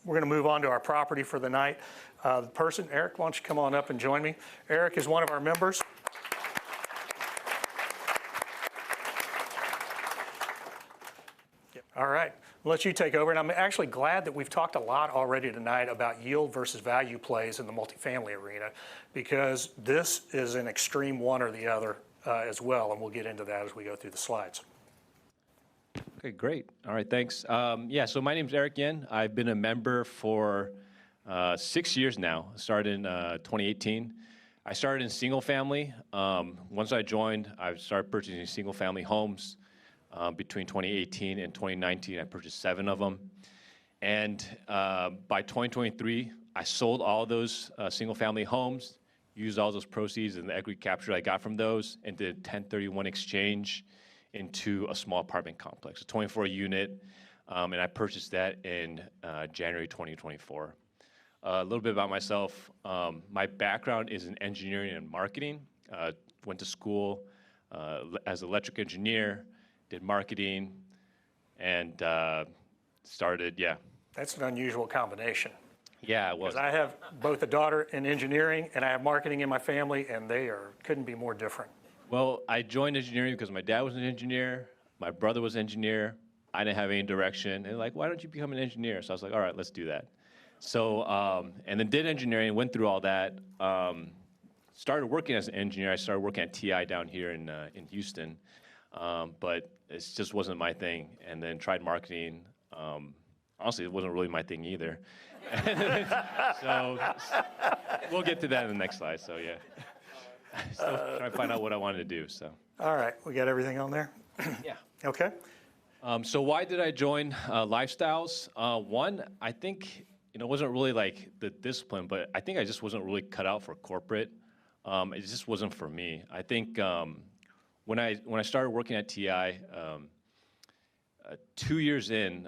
we're going to move on to our property for the night. The person, Eric, why don't you come on up and join me? Eric is one of our members. All right, I'll let you take over. And I'm actually glad that we've talked a lot already tonight about yield versus value plays in the multifamily arena, because this is an extreme one or the other as well, and we'll get into that as we go through the slides. Okay, great. All right, thanks. Yeah, so my name's Eric Yen. I've been a member for 6 years now. I started in 2018. I started in single family. Once I joined, I started purchasing single family homes. Between 2018 and 2019, I purchased 7 of them. And by 2023, I sold all those single-family homes, used all those proceeds and the equity capture I got from those, and did 1031 exchange into a small apartment complex, a 24-unit, and I purchased that in January 2024. A little bit about myself. My background is in engineering and marketing. Went to school as an electric engineer, did marketing, and started, yeah. That's an unusual combination. Yeah, it was. Because I have both a daughter in engineering and I have marketing in my family, and they couldn't be more different. Well, I joined engineering because my dad was an engineer, my brother was an engineer, I didn't have any direction, and like, why don't you become an engineer? So I was like, all right, let's do that. So, and then did engineering, went through all that, started working as an engineer. I started working at TI down here in Houston. But it just wasn't my thing. And then tried marketing. Honestly, it wasn't really my thing either. So we'll get to that in the next slide. So yeah, still trying to find out what I wanted to do. So. All right, we got everything on there? Yeah. Okay. So why did I join Lifestyles? One, I think it wasn't really like the discipline, but I think I just wasn't really cut out for corporate. It just wasn't for me. I think. When I started working at TI, 2 years in,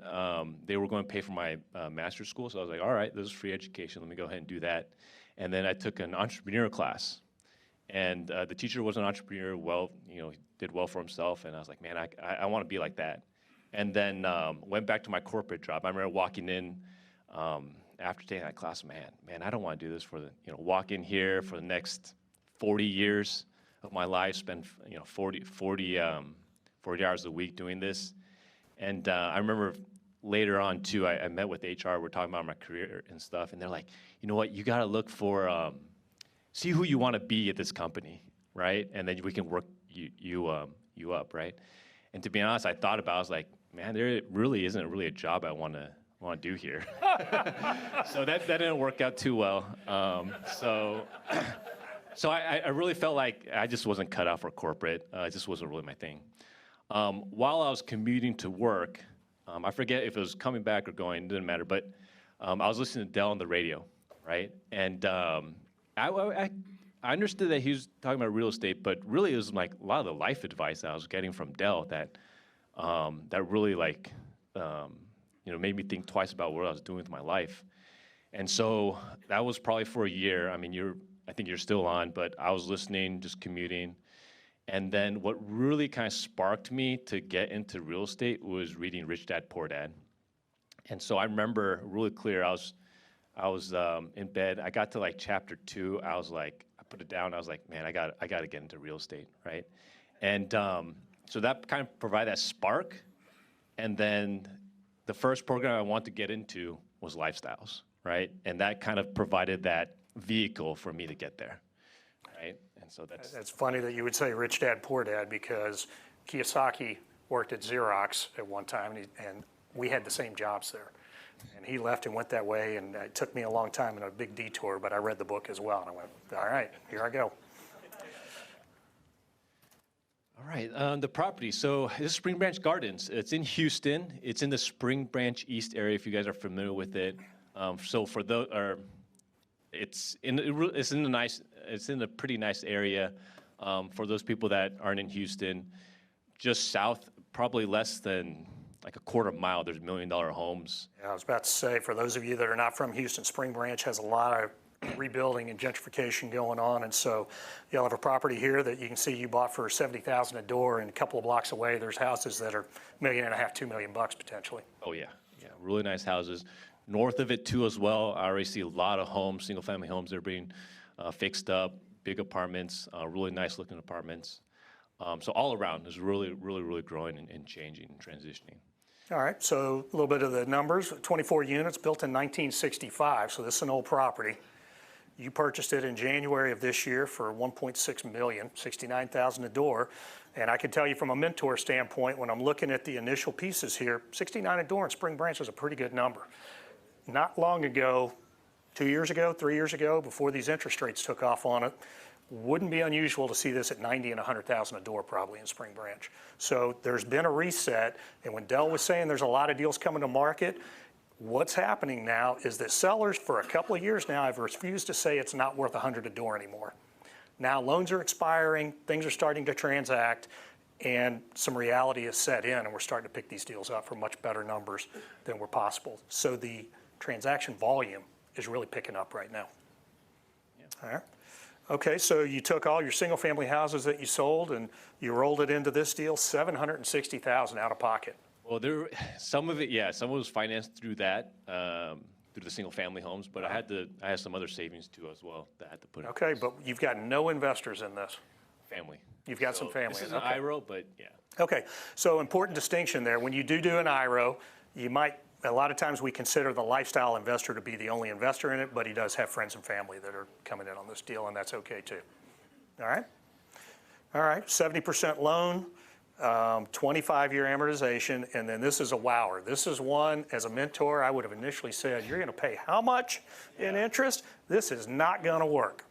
they were going to pay for my master's school. So I was like, all right, this is free education. Let me go ahead and do that. And then I took an entrepreneur class. And the teacher was an entrepreneur, he did well for himself. And I was like, man, I want to be like that. And then went back to my corporate job. I remember walking in after taking that class, man, I don't want to do this for walk in here for the next 40 years of my life, spend 40 hours a week doing this. And I remember later on too, I met with HR, we're talking about my career and stuff, and they're like, you know what, you gotta look for, see who you wanna be at this company, right? And then we can work you up, right? And to be honest, I thought about it, I was like, man, there really isn't really a job I wanna do here. So that didn't work out too well. So I really felt like I just wasn't cut out for corporate. It just wasn't really my thing. While I was commuting to work, I forget if it was coming back or going, it didn't matter, but I was listening to Dell on the radio, right? And I understood that he was talking about real estate, but really it was like a lot of the life advice that I was getting from Dell that really made me think twice about what I was doing with my life. And so that was probably for a year. I mean, I think you're still on, but I was listening, just commuting. And then what really kind of sparked me to get into real estate was reading Rich Dad, Poor Dad. And so I remember really clear, I was in bed, I got to like chapter 2, I was like, I put it down, I was like, man, I got to get into real estate, right? And so that kind of provided that spark. And then the first program I wanted to get into was Lifestyles, right? And that kind of provided that vehicle for me to get there, right? And so that's funny that you would say Rich Dad, Poor Dad, because Kiyosaki worked at Xerox at one time, and we had the same jobs there. And he left and went that way, and it took me a long time and a big detour, but I read the book as well, and I went, all right, here I go. All right, the property. So this is Spring Branch Gardens. It's in Houston. It's in the Spring Branch East area, if you guys are familiar with it. So for those, it's in a pretty nice area for those people that aren't in Houston. Just south, probably less than like a quarter mile, there's $1 million homes. Yeah, I was about to say, for those of you that are not from Houston, Spring Branch has a lot of rebuilding and gentrification going on, and so you'll have a property here that you can see you bought for $70,000 a door, and a couple of blocks away there's houses that are $1.5 million, $2 million potentially. Oh yeah, really nice houses. North of it too as well, I already see a lot of homes, single-family homes that are being fixed up, big apartments, really nice-looking apartments. So all around is really growing and changing and transitioning. All right, so a little bit of the numbers, 24 units built in 1965, so this is an old property. You purchased it in January of this year for $1.6 million, $69,000 a door. And I can tell you from a mentor standpoint, when I'm looking at the initial pieces here, $69 a door in Spring Branch is a pretty good number. Not long ago, 2 years ago, 3 years ago, before these interest rates took off on it, wouldn't be unusual to see this at 90 and 100,000 a door probably in Spring Branch. So there's been a reset, and when Dell was saying there's a lot of deals coming to market, what's happening now is that sellers for a couple of years now have refused to say it's not worth 100 a door anymore. Now loans are expiring, things are starting to transact, and some reality is set in, and we're starting to pick these deals up for much better numbers than were possible. So the transaction volume is really picking up right now. Yeah. All right. Okay, so you took all your single-family houses that you sold and you rolled it into this deal, $760,000 out of pocket. Well, some of it was financed through that, through the single-family homes, but I had some other savings too as well that I had to put in. Okay, but you've got no investors in this. Family. You've got some family. This is an IRO, but yeah. Okay, so important distinction there. When you do an IRO, a lot of times we consider the lifestyle investor to be the only investor in it, but he does have friends and family that are coming in on this deal, and that's okay too. All right? All right, 70% loan, 25-year amortization, and then this is a wower. This is one, as a mentor, I would have initially said, you're gonna pay how much in interest? This is not gonna work.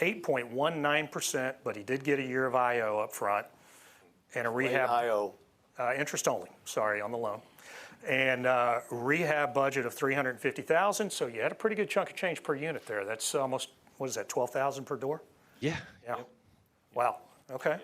8.19%, but he did get a year of IO up front and a rehab. IO. Interest only, sorry, on the loan. And rehab budget of $350,000, so you had a pretty good chunk of change per unit there. That's almost, what is that, $12,000 per door? Yeah. Yeah. Yep. Wow, okay.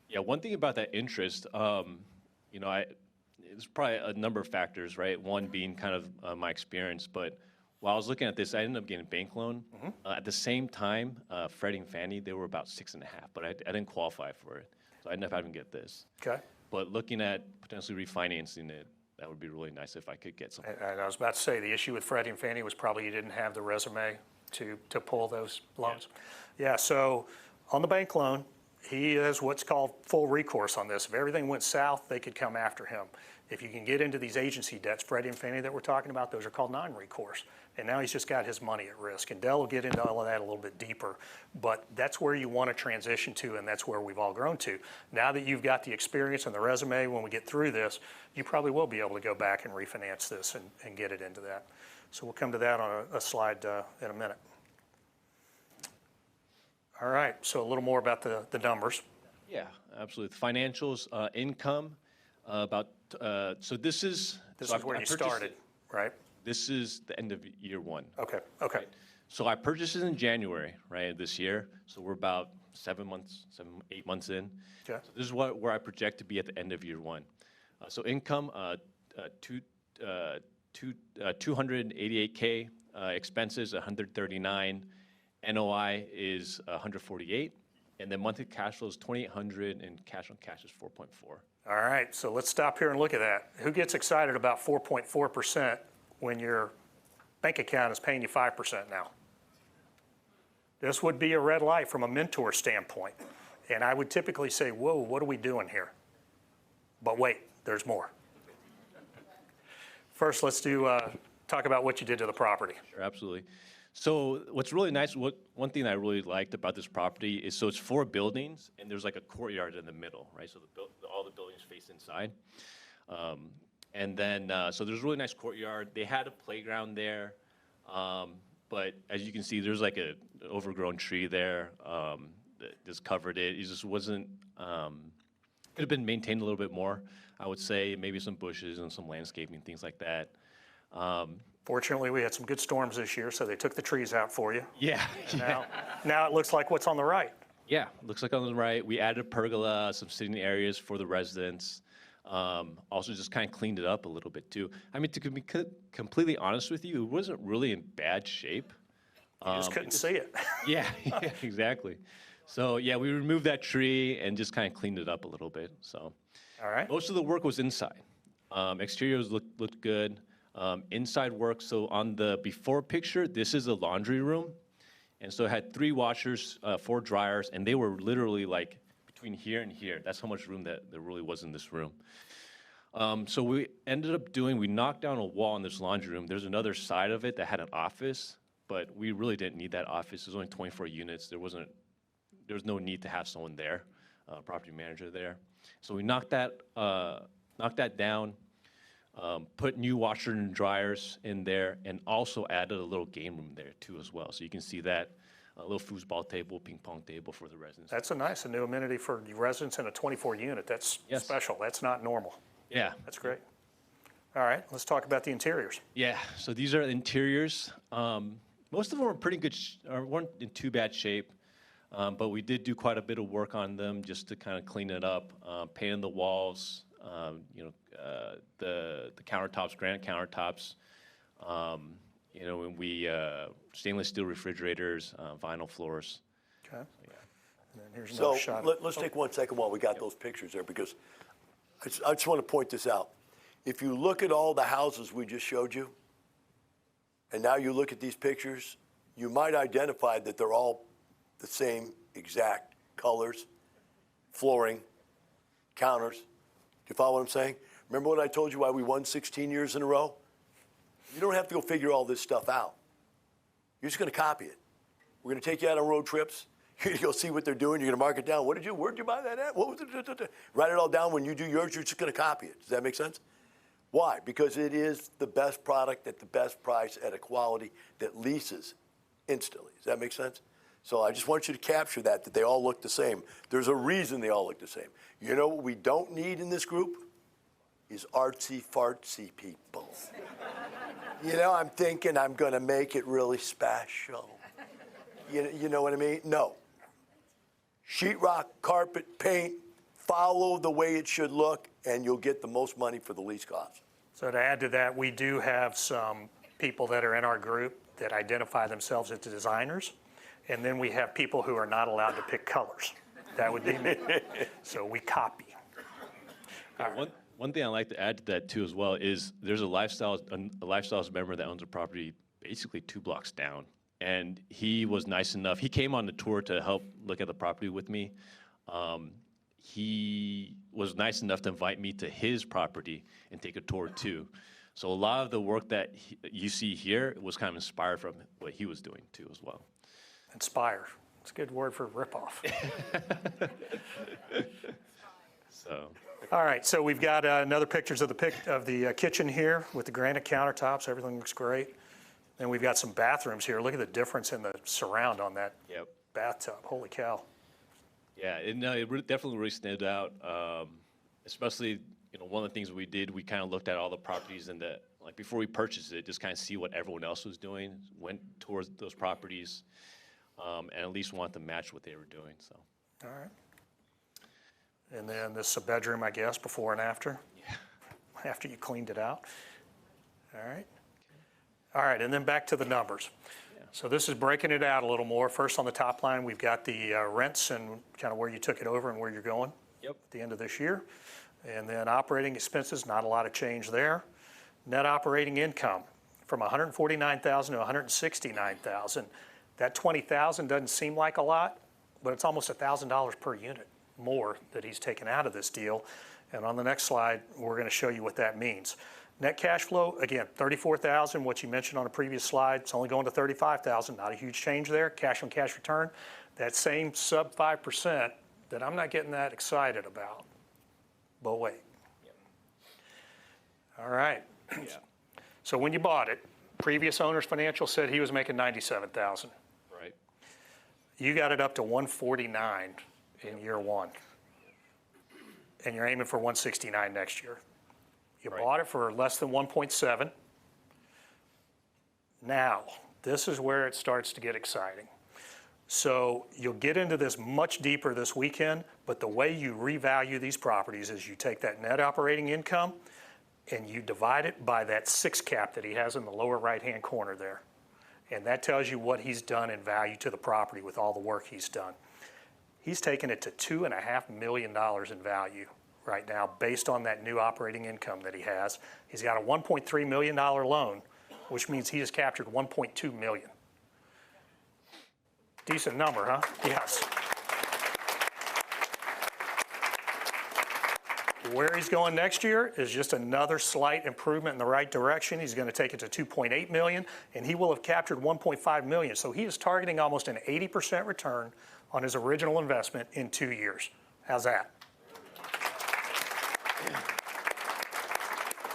Yeah, one thing about that interest, it's probably a number of factors, right? One being kind of my experience, but while I was looking at this, I ended up getting a bank loan. At the same time, Freddie and Fannie, they were about 6.5, but I didn't qualify for it. So I ended up having to get this. Okay. But looking at potentially refinancing it, that would be really nice if I could get something. And I was about to say, the issue with Freddie and Fannie was probably you didn't have the resume to pull those loans. Yeah, so on the bank loan, he has what's called full recourse on this. If everything went south, they could come after him. If you can get into these agency debts, Freddie and Fannie that we're talking about, those are called non-recourse. And now he's just got his money at risk. And Dell will get into all of that a little bit deeper. But that's where you want to transition to, and that's where we've all grown to. Now that you've got the experience and the resume, when we get through this, you probably will be able to go back and refinance this and get it into that. So we'll come to that on a slide in a minute. All right, so a little more about the numbers. Yeah, absolutely. The financials, income, so this is... This is where you started, right? This is the end of year one. Okay. So I purchased it in January, right, this year. So we're about 8 months in. Okay. So this is where I project to be at the end of year one. So income, 288K, expenses 139, NOI is 148, and then monthly cash flow is 2,800, and cash on cash is 4.4. All right, so let's stop here and look at that. Who gets excited about 4.4% when your bank account is paying you 5% now? This would be a red light from a mentor standpoint. And I would typically say, whoa, what are we doing here? But wait, there's more. First, let's talk about what you did to the property. Sure, absolutely. So what's really nice, one thing I really liked about this property is, so it's 4 buildings, and there's like a courtyard in the middle, right? So all the buildings face inside. And then, so there's a really nice courtyard. They had a playground there, but as you can see, there's like an overgrown tree there that just covered it. It just wasn't, could have been maintained a little bit more, I would say. Maybe some bushes and some landscaping, things like that. Fortunately, we had some good storms this year, so they took the trees out for you. Yeah. Now it looks like what's on the right. Yeah, looks like on the right. We added a pergola, some sitting areas for the residents. Also just kind of cleaned it up a little bit too. I mean, to be completely honest with you, it wasn't really in bad shape. You just couldn't see it. Yeah, exactly. So yeah, we removed that tree and just kind of cleaned it up a little bit. So all right. Most of the work was inside. Exteriors looked good. Inside work, so on the before picture, this is a laundry room. And so it had 3 washers, 4 dryers, and they were literally like between here and here. That's how much room that there really was in this room. So we ended up we knocked down a wall in this laundry room. There's another side of it that had an office, but we really didn't need that office. There's only 24 units. There was no need to have someone there, property manager there. So we knocked that down, put new washer and dryers in there, and also added a little game room there too as well. So you can see that, a little foosball table, ping pong table for the residents. That's a new amenity for the residents in a 24 unit. That's Yes. special. That's not normal. Yeah. That's great. All right, let's talk about the interiors. Yeah, so these are interiors. Most of them are pretty good, weren't in too bad shape, but we did do quite a bit of work on them just to kind of clean it up, painting the walls, the countertops, granite countertops, and we stainless steel refrigerators, vinyl floors. Okay. And then here's So another shot. let's take 1 second while we got those pictures there, because I just want to point this out. If you look at all the houses we just showed you, and now you look at these pictures, you might identify that they're all the same exact colors, flooring, counters. Do you follow what I'm saying? Remember what I told you why we won 16 years in a row? You don't have to go figure all this stuff out. You're just going to copy it. We're going to take you out on road trips. You're going to go see what they're doing. You're going to mark it down. Where'd you buy that at? What was it? Write it all down. When you do yours, you're just going to copy it. Does that make sense? Why? Because it is the best product at the best price at a quality that leases instantly. Does that make sense? So I just want you to capture that they all look the same. There's a reason they all look the same. You know what we don't need in this group? Is artsy-fartsy people. I'm thinking I'm going to make it really special. You know what I mean? No. Sheetrock, carpet, paint, follow the way it should look, and you'll get the most money for the least cost. So to add to that, we do have some people that are in our group that identify themselves as designers, and then we have people who are not allowed to pick colors. That would be me. So we copy. One thing I'd like to add to that too as well is there's a Lifestyles member that owns a property basically 2 blocks down. And he was nice enough. He came on the tour to help look at the property with me. He was nice enough to invite me to his property and take a tour too. So a lot of the work that you see here was kind of inspired from what he was doing too as well. Inspire. It's a good word for ripoff. So. All right, so we've got another pictures of the kitchen here with the granite countertops. Everything looks great. And we've got some bathrooms here. Look at the difference in the surround on that bathtub. Holy cow. Yeah, it definitely really stood out. Especially, one of the things we did, we kind of looked at all the properties and before we purchased it, just kind of see what everyone else was doing, went towards those properties, and at least want to match what they were doing. So. All right. And then this is a bedroom, I guess, before and after. Yeah. After you cleaned it out. All right. All right, and then back to the numbers. Yeah. So this is breaking it out a little more. First on the top line, we've got the rents and kind of where you took it over and where you're going at the end of this year. And then operating expenses, not a lot of change there. Net operating income from $149,000 to $169,000. That $20,000 doesn't seem like a lot, but it's almost $1,000 per unit more that he's taken out of this deal. And on the next slide, we're going to show you what that means. Net cash flow, again, $34,000, what you mentioned on a previous slide, it's only going to $35,000, not a huge change there. Cash on cash return, that same sub 5% that I'm not getting that excited about. But wait. All right. So when you bought it, previous owner's financial said he was making $97,000. Right. You got it up to $149,000 in year 1. And you're aiming for $169,000 next year. You bought it for less than 1.7. Now, this is where it starts to get exciting. So you'll get into this much deeper this weekend, but the way you revalue these properties is you take that net operating income and you divide it by that 6 cap that he has in the lower right-hand corner there. And that tells you what he's done in value to the property with all the work he's done. He's taken it to $2.5 million in value right now based on that new operating income that he has. He's got a $1.3 million loan, which means he has captured $1.2 million. Decent number, huh? Yes. Where he's going next year is just another slight improvement in the right direction. He's going to take it to 2.8 million, and he will have captured 1.5 million. So he is targeting almost an 80% return on his original investment in 2 years. How's that?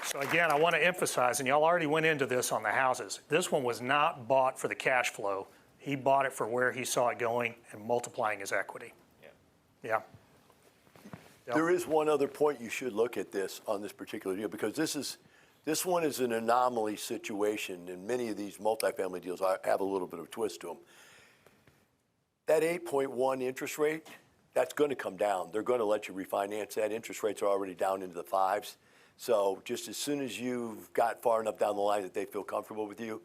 So again, I want to emphasize, and y'all already went into this on the houses, this one was not bought for the cash flow. He bought it for where he saw it going and multiplying his equity. Yeah. Yep. There is one other point you should look at this on this particular deal, because this one is an anomaly situation, and many of these multifamily deals have a little bit of a twist to them. That 8.1 interest rate, that's going to come down. They're going to let you refinance that. Interest rates are already down into the 5s. So just as soon as you've got far enough down the line that they feel comfortable with you,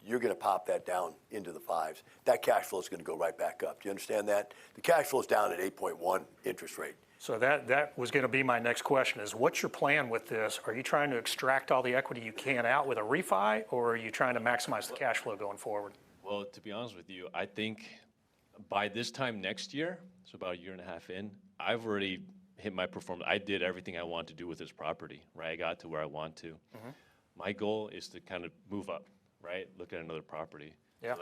you're going to pop that down into the 5s. That cash flow is going to go right back up. Do you understand that? The cash flow is down at 8.1 interest rate. So that was going to be my next question is, what's your plan with this? Are you trying to extract all the equity you can out with a refi, or are you trying to maximize the cash flow going forward? Well, to be honest with you, I think by this time next year, so about a year and a half in, I've already hit my performance. I did everything I wanted to do with this property, right? I got to where I want to. Mm-hmm. My goal is to kind of move up, right? Look at another property. Yeah.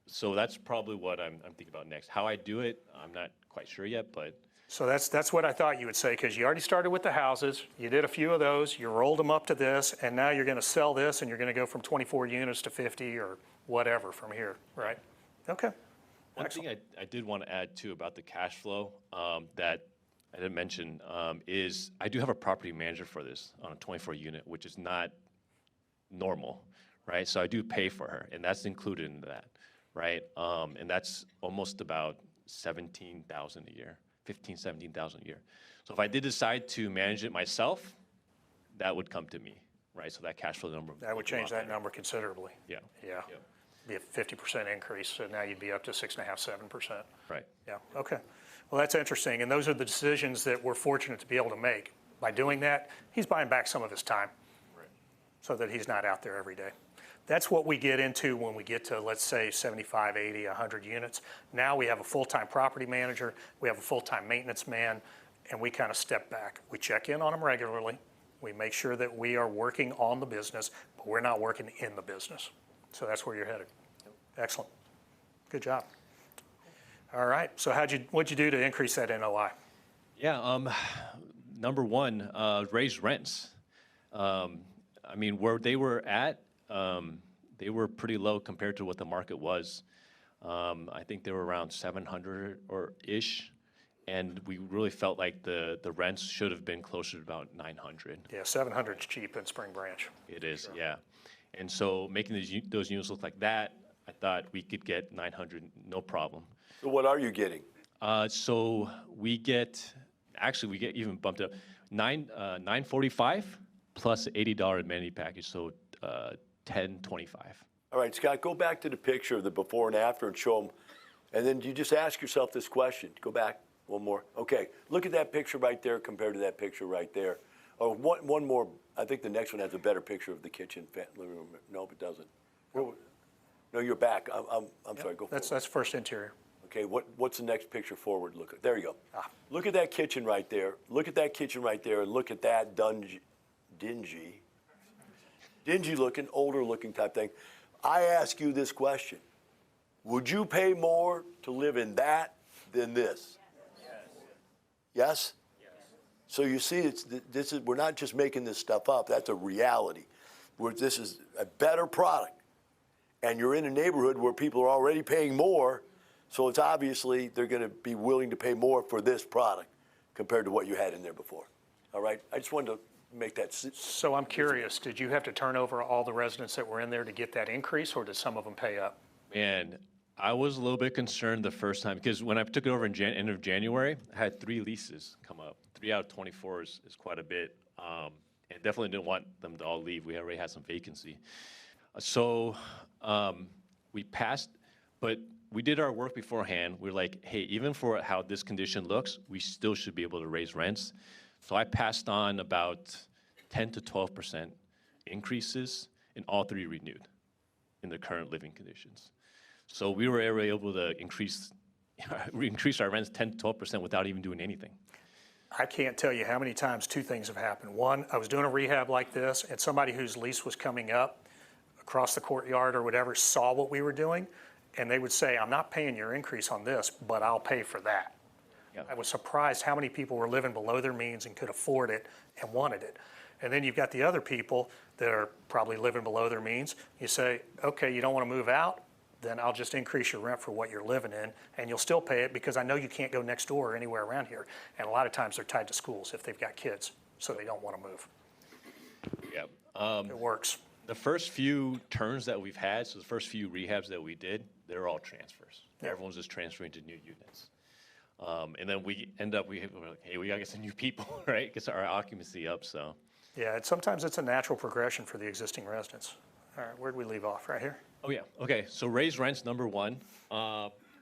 So that's probably what I'm thinking about next. How I do it, I'm not quite sure yet, but. So that's what I thought you would say, because you already started with the houses, you did a few of those, you rolled them up to this, and now you're going to sell this, and you're going to go from 24 units to 50 or whatever from here, right? Okay. One thing I did want to add too about the cash flow that I didn't mention is I do have a property manager for this on a 24 unit, which is not normal, right? So I do pay for her, and that's included in that, right? And that's almost about $17,000 a year. $17,000 a year. So if I did decide to manage it myself, that would come to me, right? So that cash flow number. That would change that number considerably. Yeah. Yeah. Be a 50% increase, so now you'd be up to 6.5%, 7%. Right. Yeah, okay. Well, that's interesting, and those are the decisions that we're fortunate to be able to make. By doing that, he's buying back some of his time, right, so that he's not out there every day. That's what we get into when we get to, let's say, 75, 80, 100 units. Now we have a full-time property manager, we have a full-time maintenance man, and we kind of step back. We check in on them regularly. We make sure that we are working on the business, but we're not working in the business. So that's where you're headed. Excellent. Good job. All right, so what'd you do to increase that NOI? Yeah, number one, raise rents. I mean, where they were at, they were pretty low compared to what the market was. I think they were around 700 or ish, and we really felt like the rents should have been closer to about 900. Yeah, 700 is cheap in Spring Branch. It is, sure. Yeah. And so making those units look like that, I thought we could get 900, no problem. So what are you getting? So we get even bumped up, 945 plus $80 amenity package, so 1025. All right, Scott, go back to the picture of the before and after and show them. And then you just ask yourself this question. Go back one more. Okay, look at that picture right there compared to that picture right there. Oh, one more. I think the next one has a better picture of the kitchen, living room. No, it doesn't. No, you're back. I'm sorry. Go forward. That's first interior. Okay, what's the next picture forward? Look, there you go. Look at that kitchen right there. Look at that kitchen right there, and look at that dingy looking, older looking type thing. I ask you this question. Would you pay more to live in that than this? Yes? Yes? So you see, we're not just making this stuff up. That's a reality. This is a better product. And you're in a neighborhood where people are already paying more, so it's obviously they're going to be willing to pay more for this product compared to what you had in there before. All right? I just wanted to make that. So I'm curious, did you have to turn over all the residents that were in there to get that increase, or did some of them pay up? And I was a little bit concerned the first time, because when I took it over in end of January, I had 3 leases come up. 3 out of 24 is quite a bit. And definitely didn't want them to all leave. We already had some vacancy. So we passed, but we did our work beforehand. We're like, hey, even for how this condition looks, we still should be able to raise rents. So I passed on about 10 to 12% increases, and all three renewed in the current living conditions. So we were able to increase our rents 10 to 12% without even doing anything. I can't tell you how many times two things have happened. One, I was doing a rehab like this, and somebody whose lease was coming up across the courtyard or whatever saw what we were doing, and they would say, I'm not paying your increase on this, but I'll pay for that. Yeah. I was surprised how many people were living below their means and could afford it and wanted it. And then you've got the other people that are probably living below their means. You say, okay, you don't want to move out? Then I'll just increase your rent for what you're living in, and you'll still pay it because I know you can't go next door or anywhere around here. And a lot of times they're tied to schools if they've got kids, so they don't want to move. Yeah. It works. The first few turns that we've had, so the first few rehabs that we did, they're all transfers. Yeah. Everyone's just transferring to new units. And then we end up, we're like, hey, we gotta get some new people, right? Get our occupancy up, so. Yeah, sometimes it's a natural progression for the existing residents. All right, where'd we leave off? Right here? Oh, yeah, okay, so raise rents, number one,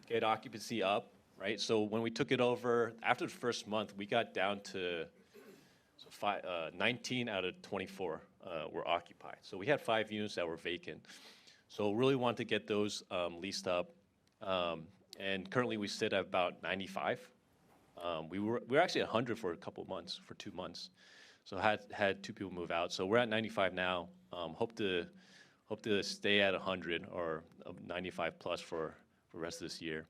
get occupancy up, right? So when we took it over, after the first month, we got down to 19 out of 24 were occupied. So we had 5 units that were vacant. So really wanted to get those leased up. And currently we sit at about 95. We were actually at 100 for a couple months, for 2 months. So had 2 people move out. So we're at 95 now. Hope to stay at 100 or 95 plus for the rest of this year.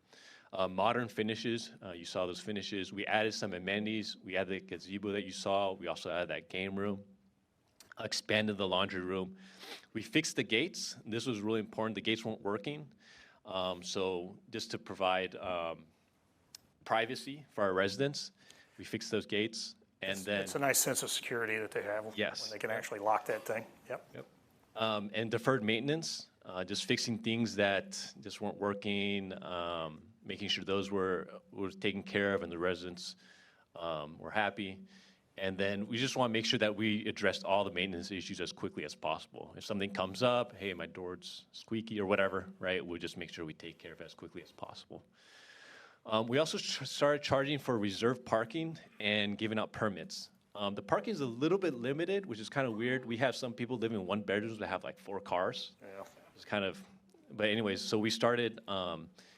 Modern finishes, you saw those finishes. We added some amenities. We added the gazebo that you saw. We also added that game room, expanded the laundry room. We fixed the gates. This was really important. The gates weren't working. So just to provide privacy for our residents, we fixed those gates. And then It's a nice sense of security that they have Yes. when they can actually lock that thing. Yep. And deferred maintenance, just fixing things that just weren't working, making sure those were taken care of and the residents were happy. And then we just want to make sure that we addressed all the maintenance issues as quickly as possible. If something comes up, hey, my door's squeaky or whatever, right, we'll just make sure we take care of it as quickly as possible. We also started charging for reserved parking and giving out permits. The parking is a little bit limited, which is kind of weird. We have some people living in one bedrooms that have like 4 cars. Yeah. It's kind of, but anyways, so we started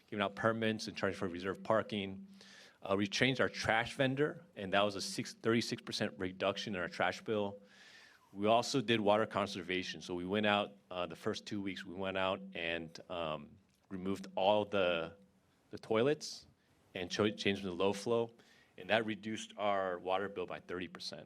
giving out permits and charging for reserved parking. We changed our trash vendor, and that was a 36% reduction in our trash bill. We also did water conservation. So we went out, the first 2 weeks, we went out and removed all the toilets and changed them to low flow, and that reduced our water bill by 30%.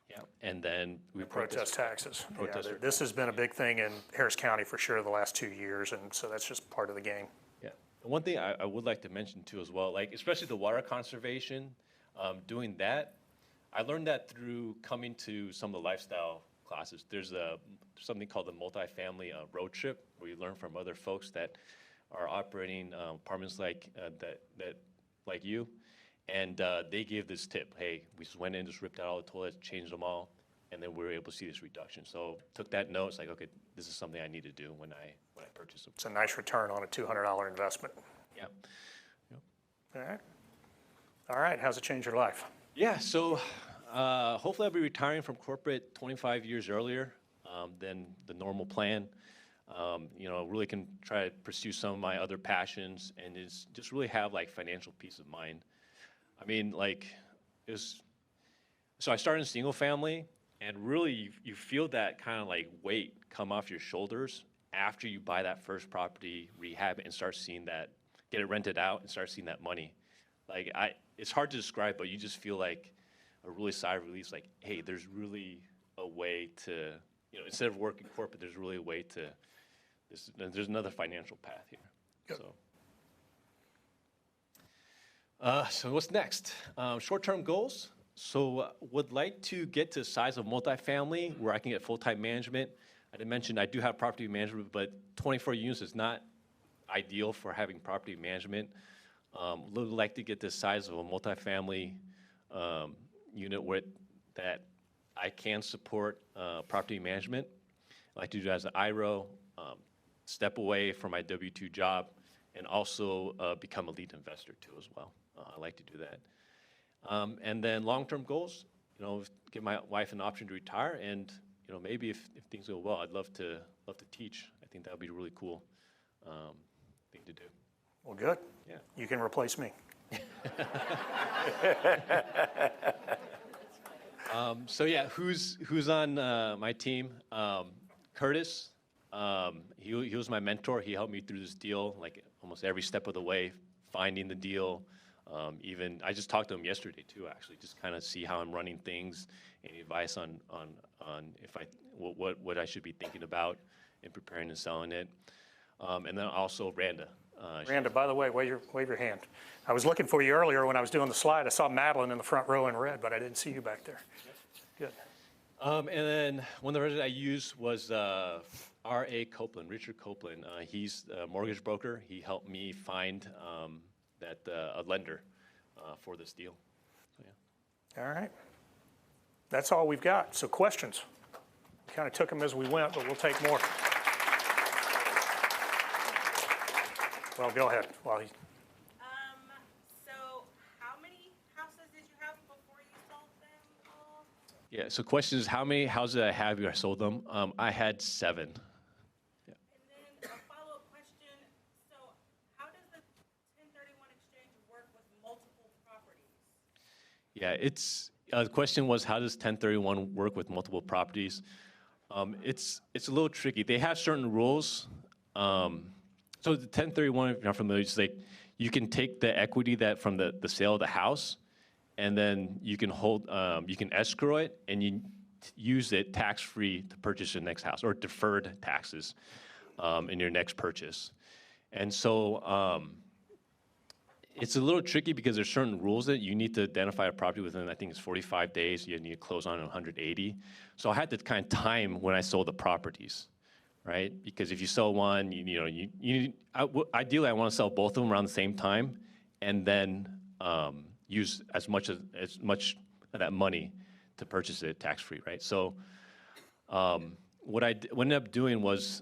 Yeah, and then we Protest taxes. Yeah, Protest this has been a big thing in Harris County for sure the last 2 years, and so that's just part of the game. Yeah. And one thing I would like to mention too as well, like especially the water conservation, doing that, I learned that through coming to some of the lifestyle classes. There's something called the multifamily road trip, where you learn from other folks that are operating apartments like like you, and they give this tip. Hey, we just went in, just ripped out all the toilets, changed them all, and then we were able to see this reduction. So took that note. It's like, okay, this is something I need to do when I purchase them. It's a nice return on a $200 investment. Yeah. All right, how's it change your life? Yeah, so hopefully I'll be retiring from corporate 25 years earlier than the normal plan. Really can try to pursue some of my other passions and just really have like financial peace of mind. I mean, so I started in single family, and really you feel that kind of like weight come off your shoulders after you buy that first property, rehab it, and start seeing that, get it rented out and start seeing that money. It's hard to describe, but you just feel like a really sigh of relief, like, hey, there's really a way to, instead of working corporate, there's really a way to, there's another financial path here. Yep. So what's next? Short-term goals. So would like to get to the size of multifamily where I can get full-time management. I did mention I do have property management, but 24 units is not ideal for having property management. Would like to get the size of a multifamily unit that I can support property management. I like to do that as an IRO, step away from my W-2 job, and also become a lead investor too as well. I like to do that. And then long-term goals, give my wife an option to retire, and maybe if things go well, I'd love to teach. I think that would be a really cool thing to do. Well, good. Yeah. You can replace me. So yeah, who's on my team? Curtis. He was my mentor. He helped me through this deal, like almost every step of the way, finding the deal. Even I just talked to him yesterday too, actually, just kind of see how I'm running things, any advice on if what I should be thinking about in preparing and selling it. And then also Randa. Randa, by the way, wave your hand. I was looking for you earlier when I was doing the slide. I saw Madeline in the front row in red, but I didn't see you back there. Good. And then one of the residents I used was R.A. Copeland, Richard Copeland. He's a mortgage broker. He helped me find a lender for this deal. So, yeah. All right. That's all we've got. So questions. Kind of took them as we went, but we'll take more. Well, go ahead. So how many houses did you have before you sold them all? Yeah, so question is, how many houses did I have before I sold them? I had 7. And then a follow-up question, so how does the 1031 exchange work with multiple properties? Yeah, the question was, how does 1031 work with multiple properties? It's a little tricky. They have certain rules. So the 1031, if you're not familiar, it's like you can take the equity that from the sale of the house, and then you can you can escrow it, and you use it tax-free to purchase your next house, or deferred taxes in your next purchase. And so it's a little tricky because there's certain rules that you need to identify a property within, I think it's 45 days. You need to close on in 180. So I had to kind of time when I sold the properties. Right? Because if you sell one, ideally I want to sell both of them around the same time, and then use as much of that money to purchase it tax-free, right? So what I ended up doing was,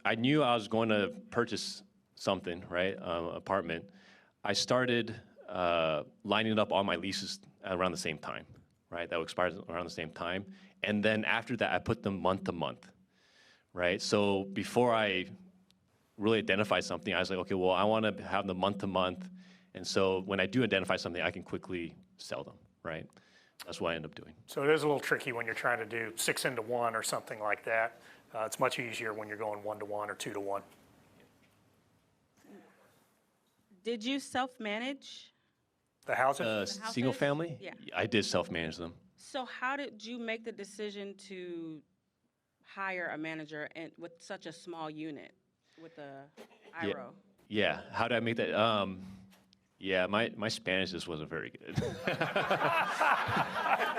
I knew I was going to purchase something, right, apartment, I started lining up all my leases around the same time, right? That would expire around the same time, and then after that I put them month to month. Right, so before I really identify something, I was like, okay, well, I want to have them month to month, and so when I do identify something, I can quickly sell them, right? That's what I end up doing. So it is a little tricky when you're trying to do 6 into 1 or something like that. It's much easier when you're going 1 to 1 or 2 to 1. Did you self-manage? The houses? Single family? Yeah. I did self-manage them. So how did you make the decision to hire a manager with such a small unit with the IRO? Yeah, how did I make that? Yeah, my Spanish just wasn't very good.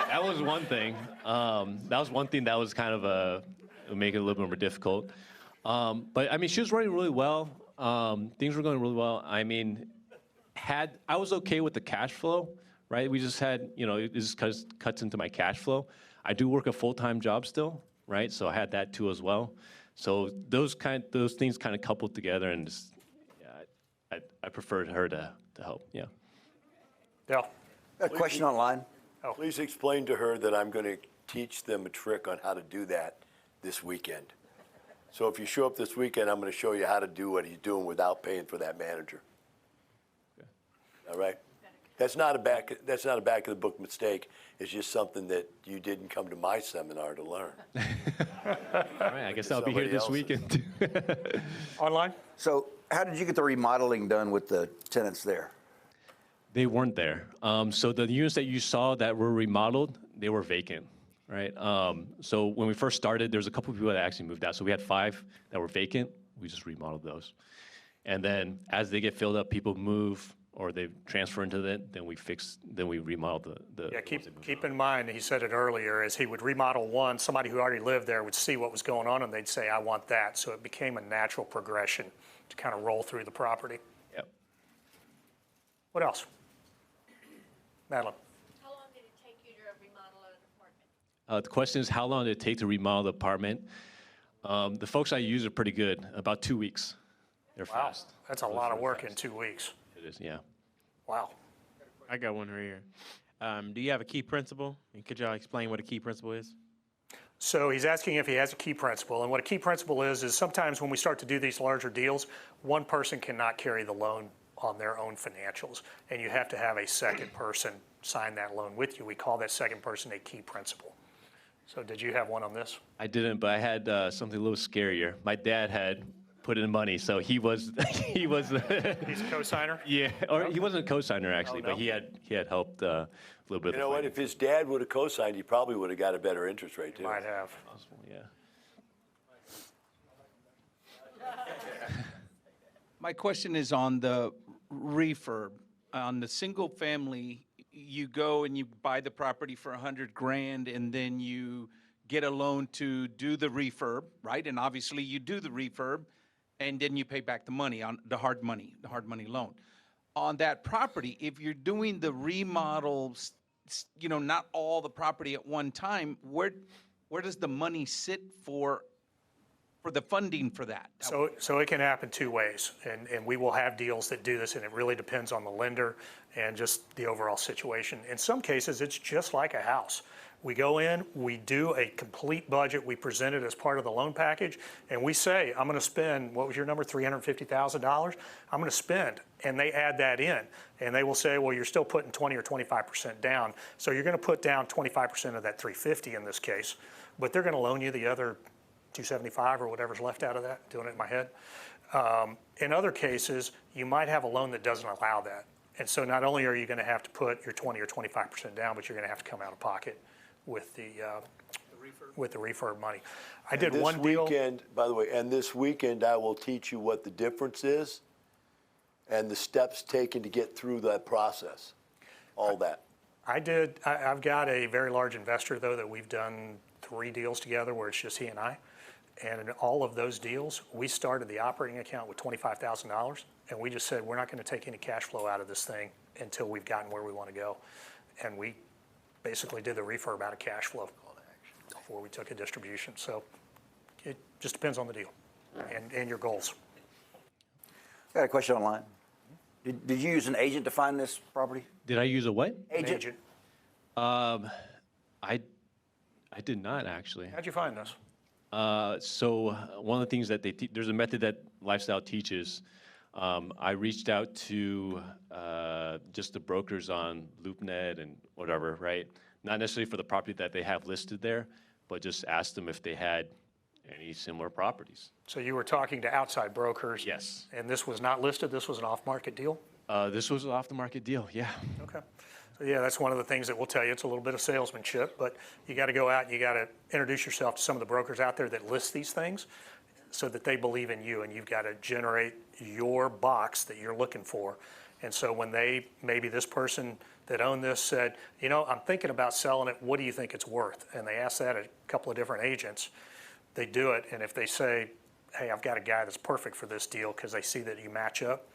That was one thing. That was one thing that was kind of make it a little bit more difficult. But I mean, she was running really well. Things were going really well. I mean, I was okay with the cash flow, right? We just had, it just cuts into my cash flow. I do work a full-time job still, right? So I had that too as well. So those things kind of coupled together, and just, yeah, I preferred her to help. Yeah. Yeah. A question online. Please explain to her that I'm going to teach them a trick on how to do that this weekend. So if you show up this weekend, I'm going to show you how to do what he's doing without paying for that manager. Okay. All right? That's not a back of the book mistake. It's just something that you didn't come to my seminar to learn. All right, I guess I'll be here this weekend. Online? So how did you get the remodeling done with the tenants there? They weren't there. So the units that you saw that were remodeled, they were vacant, right? So when we first started, there was a couple of people that actually moved out. So we had 5 that were vacant. We just remodeled those. And then as they get filled up, people move or they transfer into it, then we remodel the Yeah, keep in mind, he said it earlier, is he would remodel one, somebody who already lived there would see what was going on and they'd say, I want that. So it became a natural progression to kind of roll through the property. Yep. What else? Madeline? How long did it take you to remodel an apartment? The question is, how long did it take to remodel the apartment? The folks I use are pretty good, about 2 weeks. They're Wow, fast. that's a lot of work in 2 weeks. It is, yeah. Wow. I got one right here. Do you have a key principle? And could y'all explain what a key principle is? So he's asking if he has a key principal, and what a key principal is sometimes when we start to do these larger deals, one person cannot carry the loan on their own financials, and you have to have a second person sign that loan with you. We call that second person a key principal. So did you have one on this? I didn't, but I had something a little scarier. My dad had put in money, so he was he was He's a co-signer? yeah, or he wasn't a co-signer actually, Oh, no? but he had helped a little bit. You know what? If his dad would have co-signed, he probably would have got a better interest rate too. Might have. Possible, yeah. My question is on the refurb. On the single family, you go and you buy the property for $100,000 and then you get a loan to do the refurb, right? And obviously you do the refurb and then you pay back the money on the hard money loan. On that property, if you're doing the remodels, not all the property at one time, where does the money sit for the funding for that? So it can happen two ways, and we will have deals that do this, and it really depends on the lender and just the overall situation. In some cases, it's just like a house. We go in, we do a complete budget, we present it as part of the loan package, and we say, I'm gonna spend, what was your number, $350,000? I'm gonna spend, and they add that in. And they will say, well, you're still putting 20 or 25% down, so you're gonna put down 25% of that 350 in this case, but they're gonna loan you the other 275 or whatever's left out of that, doing it in my head. In other cases, you might have a loan that doesn't allow that. And so not only are you gonna have to put your 20 or 25% down, but you're gonna have to come out of pocket with the refurb money. I did one deal. This weekend, by the way, and this weekend I will teach you what the difference is and the steps taken to get through that process, all that. I've got a very large investor though that we've done 3 deals together where it's just he and I. And in all of those deals, we started the operating account with $25,000 and we just said, we're not gonna take any cash flow out of this thing until we've gotten where we wanna go. And we basically did the refurb out of cash flow before we took a distribution. So it just depends on the deal and your goals. I got a question online. Did you use an agent to find this property? Did I use a what? Agent, I did not actually. how'd you find this? So one of the things that there's a method that Lifestyle teaches. I reached out to just the brokers on LoopNet and whatever, right? Not necessarily for the property that they have listed there, but just asked them if they had any similar properties. So you were talking to outside brokers? Yes. And this was not listed? This was an off-market deal? This was an off-the-market deal, yeah. Okay. So yeah, that's one of the things that we'll tell you. It's a little bit of salesmanship, but you got to go out and you got to introduce yourself to some of the brokers out there that list these things so that they believe in you, and you've got to generate your box that you're looking for. And so when maybe this person that owned this said, I'm thinking about selling it, what do you think it's worth? And they ask that at a couple of different agents, they do it, and if they say, hey, I've got a guy that's perfect for this deal because they see that you match up,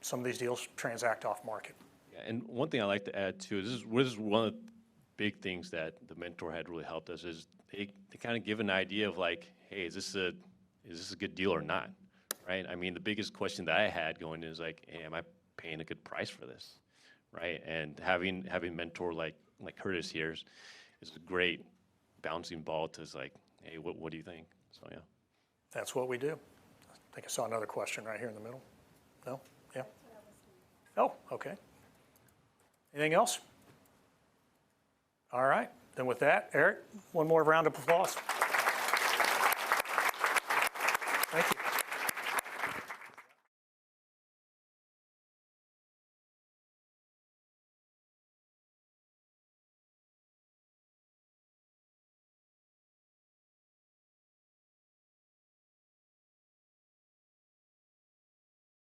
some of these deals transact off market. Yeah, and one thing I like to add too, this is one of the big things that the mentor had really helped us, is they kind of give an idea of like, hey, is this a good deal or not, right? I mean, the biggest question that I had going in is like, hey, am I paying a good price for this, right? And having a mentor like Curtis here is a great bouncing ball to like, hey, what do you think? So yeah. That's what we do. I think I saw another question right here in the middle. No? Yeah? Oh, okay. Anything else? All right. Then with that, Eric, one more round of applause.